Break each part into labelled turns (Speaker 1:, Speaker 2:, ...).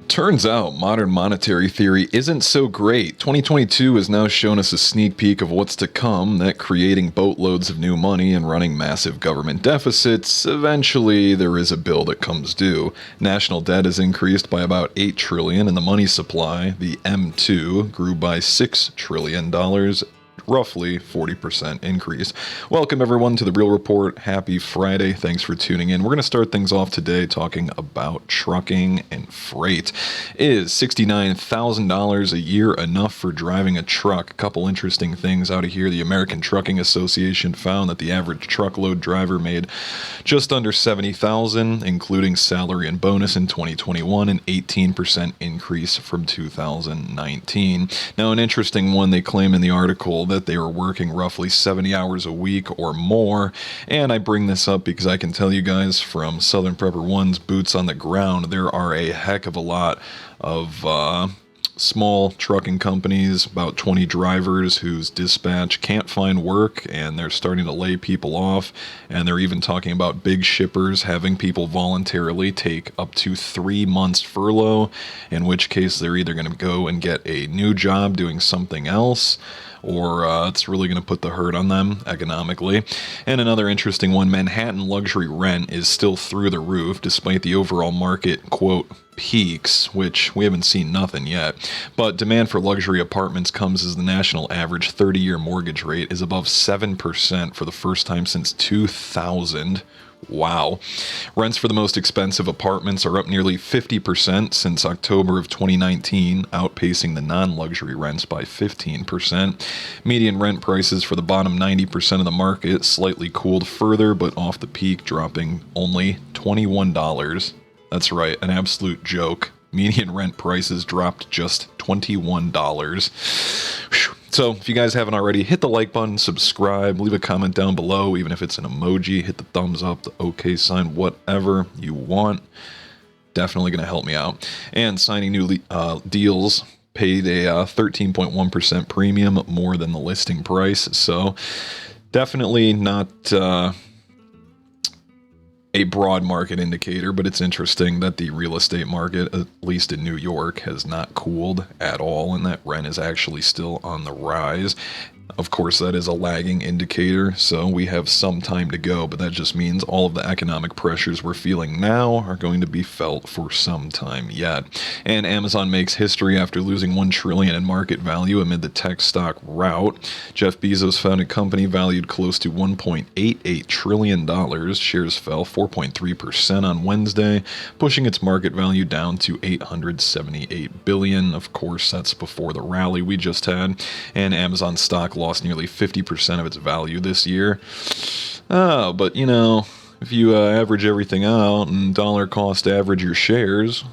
Speaker 1: Turns out modern monetary theory isn't so great. 2022 has now shown us a sneak peek of what's to come, that creating boatloads of new money and running massive government deficits, eventually there is a bill that comes due. National debt has increased by about $8 trillion, and the money supply, the M2, grew by $6 trillion, roughly 40% increase. Welcome everyone to The Real Report. Happy Friday. Thanks for tuning in. We're going to start things off today talking about trucking and freight. Is $69,000 a year enough for driving a truck? A couple interesting things out of here. The American Trucking Association found that the average truckload driver made just under $70,000, including salary and bonus in 2021, an 18% increase from 2019. Now, an interesting one, they claim in the article that they were working roughly 70 hours a week or more, and I bring this up because I can tell you guys from Southern Prepper One's boots on the ground, there are a heck of a lot of small trucking companies, about 20 drivers whose dispatch can't find work, and they're starting to lay people off, and they're even talking about big shippers having people voluntarily take up to 3 months furlough, in which case they're either going to go and get a new job doing something else, or it's really going to put the hurt on them economically. And another interesting one, Manhattan luxury rent is still through the roof despite the overall market, quote, peaks, which we haven't seen nothing yet. But demand for luxury apartments comes as the national average 30-year mortgage rate is above 7% for the first time since 2000. Wow. Rents for the most expensive apartments are up nearly 50% since October of 2019, outpacing the non-luxury rents by 15%. Median rent prices for the bottom 90% of the market slightly cooled further, but off the peak, dropping only $21. That's right, an absolute joke. Median rent prices dropped just $21. Whew. So, if you guys haven't already, hit the like button, subscribe, leave a comment down below, even if it's an emoji, hit the thumbs up, the OK sign, whatever you want. Definitely going to help me out. And signing new deals paid a 13.1% premium, more than the listing price. So, definitely not a broad market indicator, but it's interesting that the real estate market, at least in New York, has not cooled at all, and that rent is actually still on the rise. Of course, that is a lagging indicator, so we have some time to go, but that just means all of the economic pressures we're feeling now are going to be felt for some time yet. And Amazon makes history after losing $1 trillion in market value amid the tech stock rout. Jeff Bezos founded a company valued close to $1.88 trillion. Shares fell 4.3% on Wednesday, pushing its market value down to $878 billion. Of course, that's before the rally we just had, and Amazon stock lost nearly 50% of its value this year. But if you average everything out and dollar cost average your shares,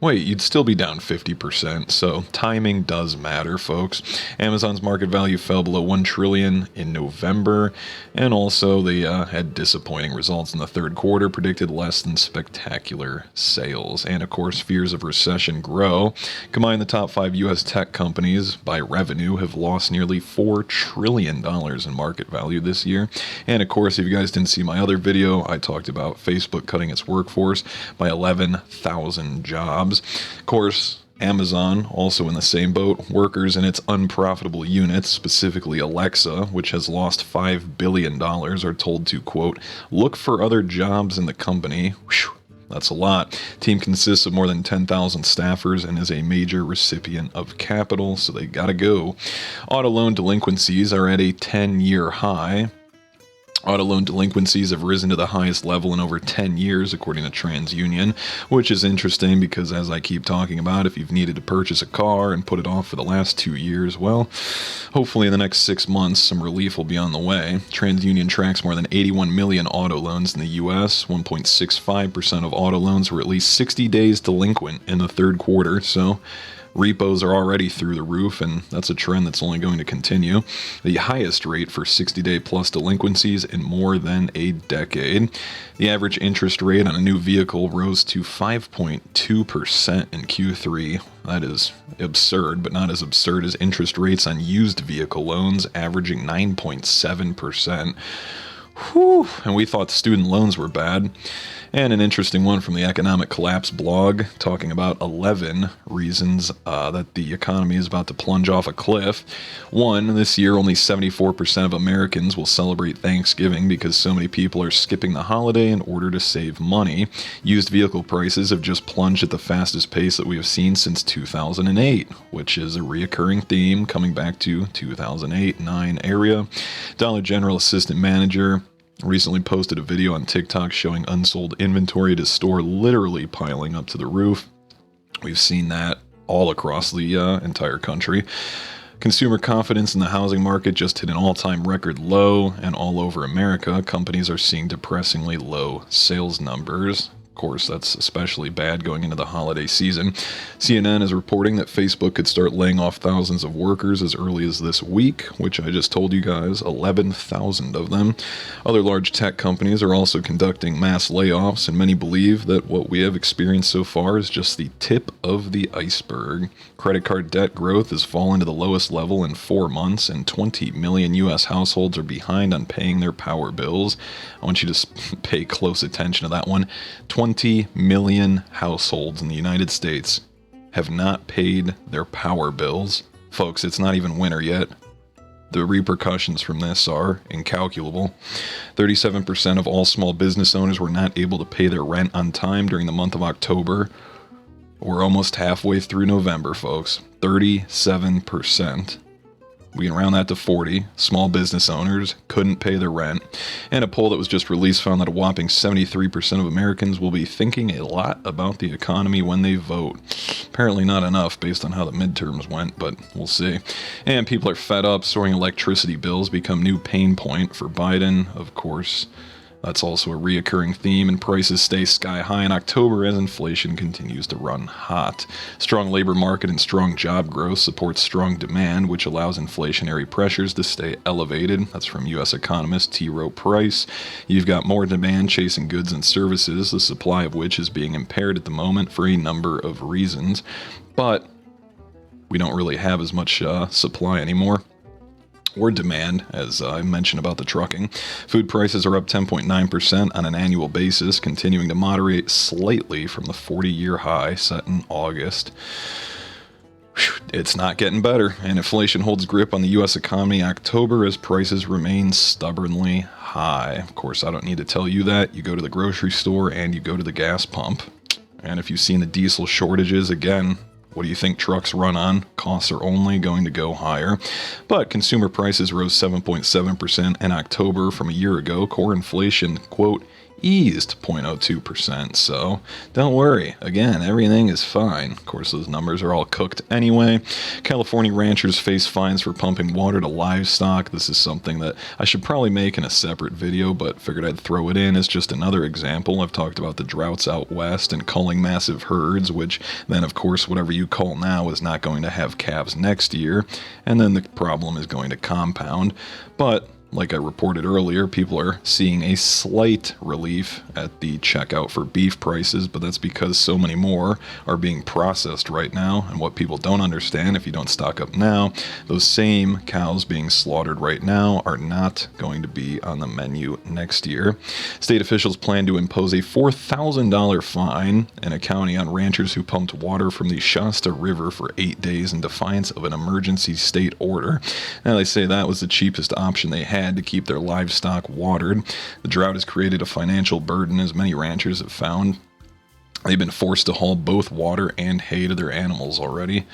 Speaker 1: wait, you'd still be down 50%, so timing does matter, folks. Amazon's market value fell below $1 trillion in November, and also they had disappointing results in the third quarter, predicted less than spectacular sales. And of course, fears of recession grow. Combined, the top 5 U.S. tech companies by revenue have lost nearly $4 trillion in market value this year. And of course, if you guys didn't see my other video, I talked about Facebook cutting its workforce by 11,000 jobs. Of course, Amazon, also in the same boat, workers in its unprofitable units, specifically Alexa, which has lost $5 billion, are told to, quote, look for other jobs in the company. Whew, that's a lot. Team consists of more than 10,000 staffers and is a major recipient of capital, so they gotta go. Auto loan delinquencies are at a 10-year high. Auto loan delinquencies have risen to the highest level in over 10 years, according to TransUnion, which is interesting because, as I keep talking about, if you've needed to purchase a car and put it off for the last 2 years, well, hopefully in the next 6 months, some relief will be on the way. TransUnion tracks more than 81 million auto loans in the U.S. 1.65% of auto loans were at least 60 days delinquent in the third quarter, so repos are already through the roof, and that's a trend that's only going to continue. The highest rate for 60-day plus delinquencies in more than a decade. The average interest rate on a new vehicle rose to 5.2% in Q3. That is absurd, but not as absurd as interest rates on used vehicle loans, averaging 9.7%. Whew, and we thought student loans were bad. And an interesting one from the Economic Collapse blog talking about 11 reasons that the economy is about to plunge off a cliff. One, this year only 74% of Americans will celebrate Thanksgiving because so many people are skipping the holiday in order to save money. Used vehicle prices have just plunged at the fastest pace that we have seen since 2008, which is a reoccurring theme coming back to 2008-9 area. Dollar General assistant manager recently posted a video on TikTok showing unsold inventory at his store literally piling up to the roof. We've seen that all across the entire country. Consumer confidence in the housing market just hit an all-time record low, and all over America, companies are seeing depressingly low sales numbers. Of course, that's especially bad going into the holiday season. CNN is reporting that Facebook could start laying off thousands of workers as early as this week, which I just told you guys, 11,000 of them. Other large tech companies are also conducting mass layoffs, and many believe that what we have experienced so far is just the tip of the iceberg. Credit card debt growth has fallen to the lowest level in 4 months, and 20 million U.S. households are behind on paying their power bills. I want you to pay close attention to that one. 20 million households in the United States have not paid their power bills. Folks, it's not even winter yet. The repercussions from this are incalculable. 37% of all small business owners were not able to pay their rent on time during the month of October. We're almost halfway through November, folks. 37%. We can round that to 40. Small business owners couldn't pay their rent. And a poll that was just released found that a whopping 73% of Americans will be thinking a lot about the economy when they vote. Apparently not enough based on how the midterms went, but we'll see. And people are fed up. Soaring electricity bills become new pain point for Biden, of course. That's also a reoccurring theme, and prices stay sky high in October as inflation continues to run hot. Strong labor market and strong job growth supports strong demand, which allows inflationary pressures to stay elevated. That's from U.S. economist T. Rowe Price. You've got more demand chasing goods and services, the supply of which is being impaired at the moment for a number of reasons. But we don't really have as much supply anymore. Or demand, as I mentioned about the trucking. Food prices are up 10.9% on an annual basis, continuing to moderate slightly from the 40-year high set in August. It's not getting better, and inflation holds grip on the U.S. economy in October as prices remain stubbornly high. Of course, I don't need to tell you that. You go to the grocery store and you go to the gas pump. And if you've seen the diesel shortages, again, what do you think trucks run on? Costs are only going to go higher. But consumer prices rose 7.7% in October from a year ago. Core inflation, quote, eased 0.02%. So don't worry. Again, everything is fine. Of course, those numbers are all cooked anyway. California ranchers face fines for pumping water to livestock. This is something that I should probably make in a separate video, but figured I'd throw it in as just another example. I've talked about the droughts out west and culling massive herds, which then, of course, whatever you cull now is not going to have calves next year. And then the problem is going to compound. But like I reported earlier, people are seeing a slight relief at the checkout for beef prices, but that's because so many more are being processed right now. And what people don't understand, if you don't stock up now, those same cows being slaughtered right now are not going to be on the menu next year. State officials plan to impose a $4,000 fine in a county on ranchers who pumped water from the Shasta River for 8 days in defiance of an emergency state order. Now, they say that was the cheapest option they had to keep their livestock watered. The drought has created a financial burden, as many ranchers have found. They've been forced to haul both water and hay to their animals already.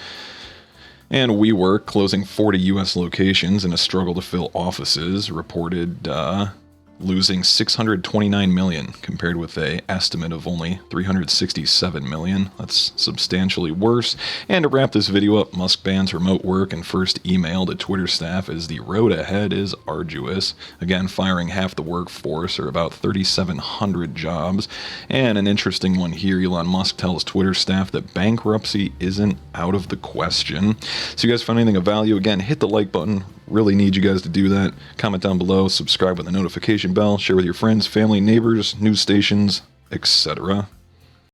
Speaker 1: And WeWork, closing 40 U.S. locations in a struggle to fill offices, reported losing $629 million compared with an estimate of only $367 million. That's substantially worse. And to wrap this video up, Musk bans remote work and first email to Twitter staff as the road ahead is arduous. Again, firing half the workforce, or about 3,700 jobs. And an interesting one here, Elon Musk tells Twitter staff that bankruptcy isn't out of the question. So you guys found anything of value? Again, hit the like button. Really need you guys to do that. Comment down below, subscribe with the notification bell, share with your friends, family, neighbors, news stations, etc.